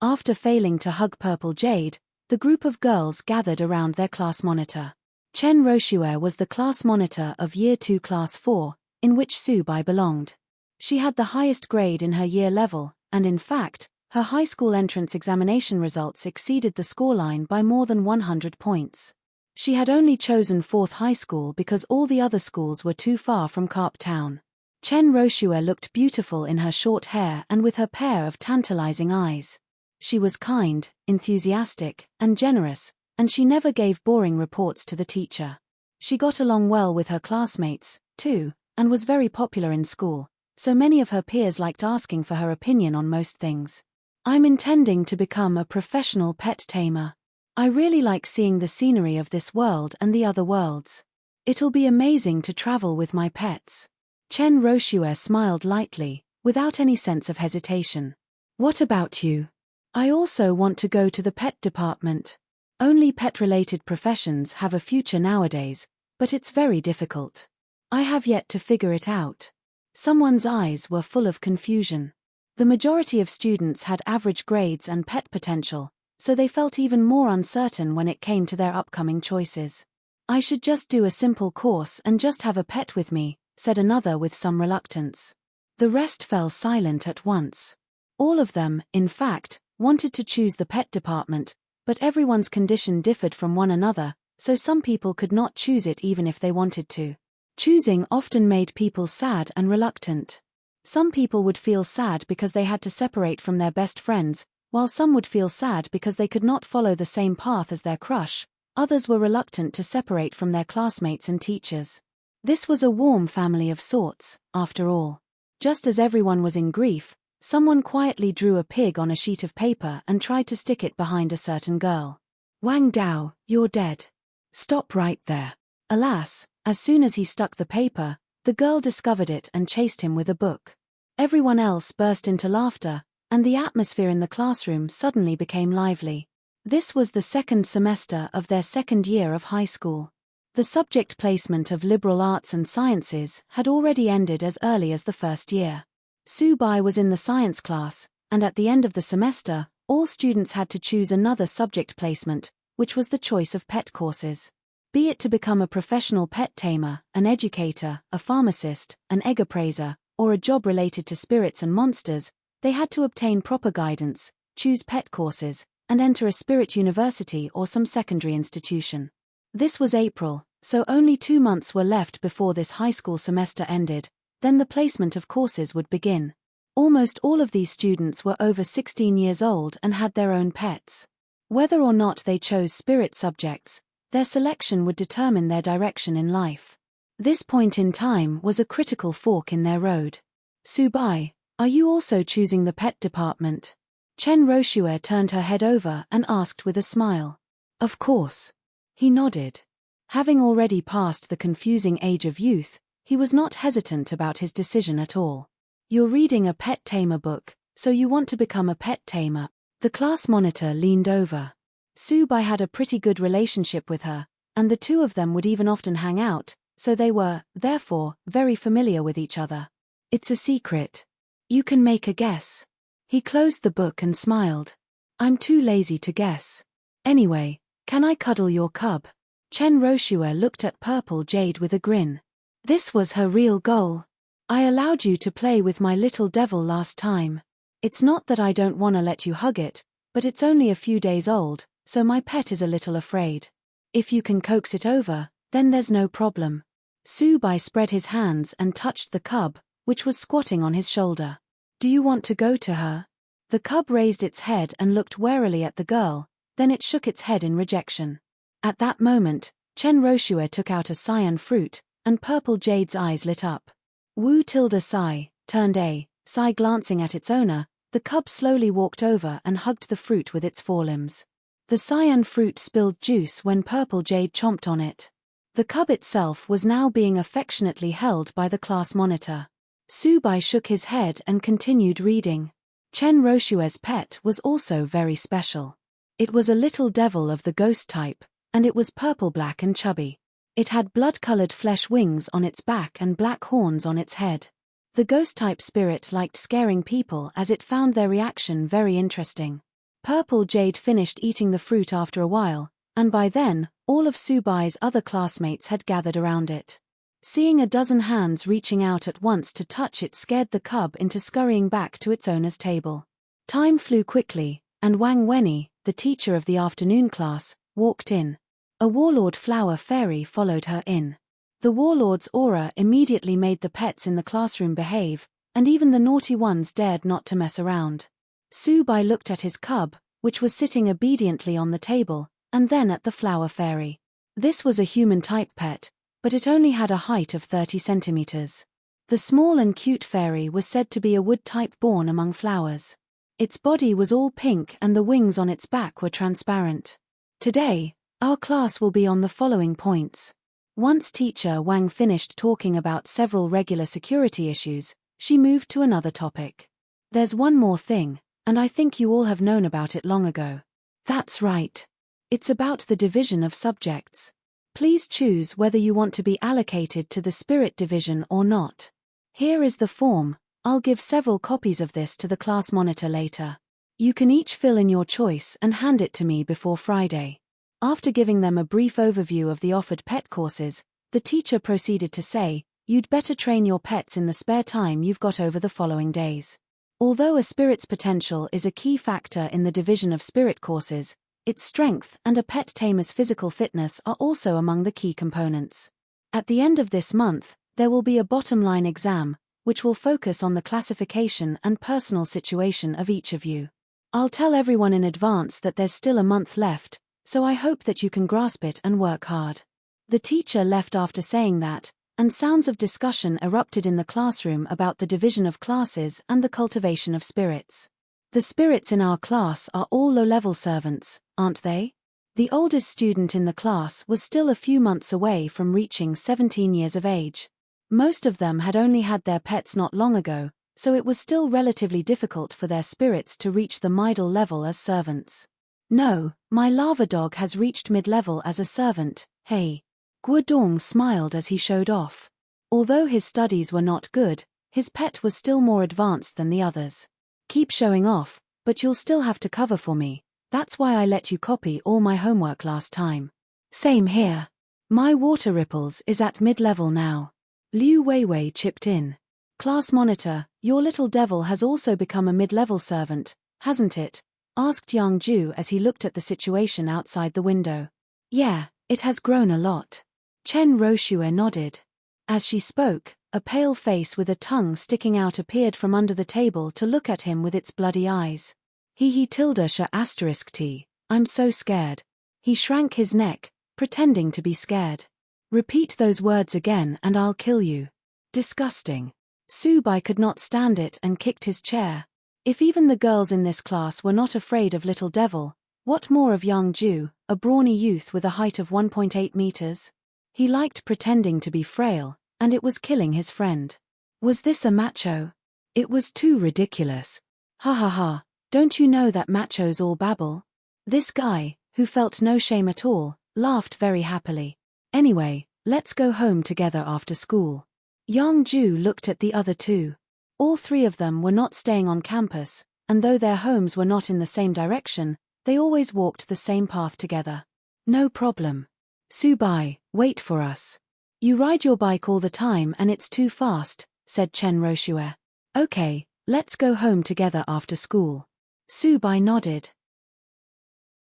After failing to hug Purple Jade, the group of girls gathered around their class monitor. Chen Roshue was the class monitor of Year 2 Class 4, in which Su-bai belonged. She had the highest grade in her year level, and in fact, her high school entrance examination results exceeded the scoreline by more than 100 points. She had only chosen 4th high school because all the other schools were too far from Carp Town. Chen Roshue looked beautiful in her short hair and with her pair of tantalizing eyes. She was kind, enthusiastic, and generous, and she never gave boring reports to the teacher. She got along well with her classmates, too, and was very popular in school, so many of her peers liked asking for her opinion on most things. I'm intending to become a professional pet tamer. I really like seeing the scenery of this world and the other worlds. It'll be amazing to travel with my pets. Chen Roshue smiled lightly, without any sense of hesitation. What about you? I also want to go to the pet department. Only pet-related professions have a future nowadays, but it's very difficult. I have yet to figure it out. Someone's eyes were full of confusion. The majority of students had average grades and pet potential, so they felt even more uncertain when it came to their upcoming choices. I should just do a simple course and just have a pet with me, said another with some reluctance. The rest fell silent at once. All of them, in fact, wanted to choose the pet department, but everyone's condition differed from one another, so some people could not choose it even if they wanted to. Choosing often made people sad and reluctant. Some people would feel sad because they had to separate from their best friends, while some would feel sad because they could not follow the same path as their crush. Others were reluctant to separate from their classmates and teachers. This was a warm family of sorts, after all. Just as everyone was in grief, someone quietly drew a pig on a sheet of paper and tried to stick it behind a certain girl. Wang Dao, you're dead. Stop right there. Alas, as soon as he stuck the paper, the girl discovered it and chased him with a book. Everyone else burst into laughter, and the atmosphere in the classroom suddenly became lively. This was the second semester of their second year of high school. The subject placement of liberal arts and sciences had already ended as early as the first year. Su-bai was in the science class, and at the end of the semester, all students had to choose another subject placement, which was the choice of pet courses. Be it to become a professional pet tamer, an educator, a pharmacist, an egg appraiser, or a job related to spirits and monsters, they had to obtain proper guidance, choose pet courses, and enter a spirit university or some secondary institution. This was April, so only 2 months were left before this high school semester ended. Then the placement of courses would begin. Almost all of these students were over 16 years old and had their own pets. Whether or not they chose spirit subjects, their selection would determine their direction in life. This point in time was a critical fork in their road. Su-bai, are you also choosing the pet department? Chen Roshue turned her head over and asked with a smile. Of course. He nodded. Having already passed the confusing age of youth, he was not hesitant about his decision at all. You're reading a pet tamer book, so you want to become a pet tamer. The class monitor leaned over. Su-bai had a pretty good relationship with her, and the two of them would even often hang out, so they were, therefore, very familiar with each other. It's a secret. You can make a guess. He closed the book and smiled. I'm too lazy to guess. Anyway, can I cuddle your cub? Chen Roshue looked at Purple Jade with a grin. This was her real goal. I allowed you to play with my little devil last time. It's not that I don't want to let you hug it, but it's only a few days old, so my pet is a little afraid. If you can coax it over, then there's no problem. Su-bai spread his hands and touched the cub, which was squatting on his shoulder. Do you want to go to her? The cub raised its head and looked warily at the girl, then it shook its head in rejection. At that moment, Chen Roshue took out a cyan fruit, and Purple Jade's eyes lit up. Wu tilde Sai, turned A, Sai glancing at its owner, the cub slowly walked over and hugged the fruit with its forelimbs. The cyan fruit spilled juice when Purple Jade chomped on it. The cub itself was now being affectionately held by the class monitor. Su-bai shook his head and continued reading. Chen Roshue's pet was also very special. It was a little devil of the ghost type, and it was purple-black and chubby. It had blood-colored flesh wings on its back and black horns on its head. The ghost-type spirit liked scaring people as it found their reaction very interesting. Purple Jade finished eating the fruit after a while, and by then, all of Subai's other classmates had gathered around it. Seeing a dozen hands reaching out at once to touch it scared the cub into scurrying back to its owner's table. Time flew quickly, and Wang Wenny, the teacher of the afternoon class, walked in. A warlord flower fairy followed her in. The warlord's aura immediately made the pets in the classroom behave, and even the naughty ones dared not to mess around. Subai looked at his cub, which was sitting obediently on the table, and then at the flower fairy. This was a human-type pet, but it only had a height of 30 centimeters. The small and cute fairy was said to be a wood type born among flowers. Its body was all pink and the wings on its back were transparent. Today, our class will be on the following points. Once teacher Wang finished talking about several regular security issues, she moved to another topic. There's one more thing, and I think you all have known about it long ago. That's right. It's about the division of subjects. Please choose whether you want to be allocated to the spirit division or not. Here is the form. I'll give several copies of this to the class monitor later. You can each fill in your choice and hand it to me before Friday. After giving them a brief overview of the offered pet courses, the teacher proceeded to say, you'd better train your pets in the spare time you've got over the following days. Although a spirit's potential is a key factor in the division of spirit courses, its strength and a pet tamer's physical fitness are also among the key components. At the end of this month, there will be a bottom-line exam, which will focus on the classification and personal situation of each of you. I'll tell everyone in advance that there's still a month left, so I hope that you can grasp it and work hard. The teacher left after saying that, and sounds of discussion erupted in the classroom about the division of classes and the cultivation of spirits. The spirits in our class are all low-level servants, aren't they? The oldest student in the class was still a few months away from reaching 17 years of age. Most of them had only had their pets not long ago, so it was still relatively difficult for their spirits to reach the middle level as servants. No, my lava dog has reached mid-level as a servant, hey. Guodong smiled as he showed off. Although his studies were not good, his pet was still more advanced than the others. Keep showing off, but you'll still have to cover for me. That's why I let you copy all my homework last time. Same here. My water ripples is at mid-level now. Liu Weiwei chipped in. Class monitor, your little devil has also become a mid-level servant, hasn't it? Asked Yang Ju as he looked at the situation outside the window. Yeah, it has grown a lot. Chen Roshue nodded. As she spoke, a pale face with a tongue sticking out appeared from under the table to look at him with its bloody eyes. He tilde sha asterisk t, I'm so scared. He shrank his neck, pretending to be scared. Repeat those words again and I'll kill you. Disgusting. Subai could not stand it and kicked his chair. If even the girls in this class were not afraid of Little Devil, what more of Yang Ju, a brawny youth with a height of 1.8 meters? He liked pretending to be frail, and it was killing his friend. Was this a macho? It was too ridiculous. Ha ha ha, don't you know that machos all babble? This guy, who felt no shame at all, laughed very happily. Anyway, let's go home together after school. Yang Ju looked at the other two. All three of them were not staying on campus, and though their homes were not in the same direction, they always walked the same path together. No problem. Subai, wait for us. You ride your bike all the time and it's too fast, said Chen Roshue. Okay, let's go home together after school. Subai nodded.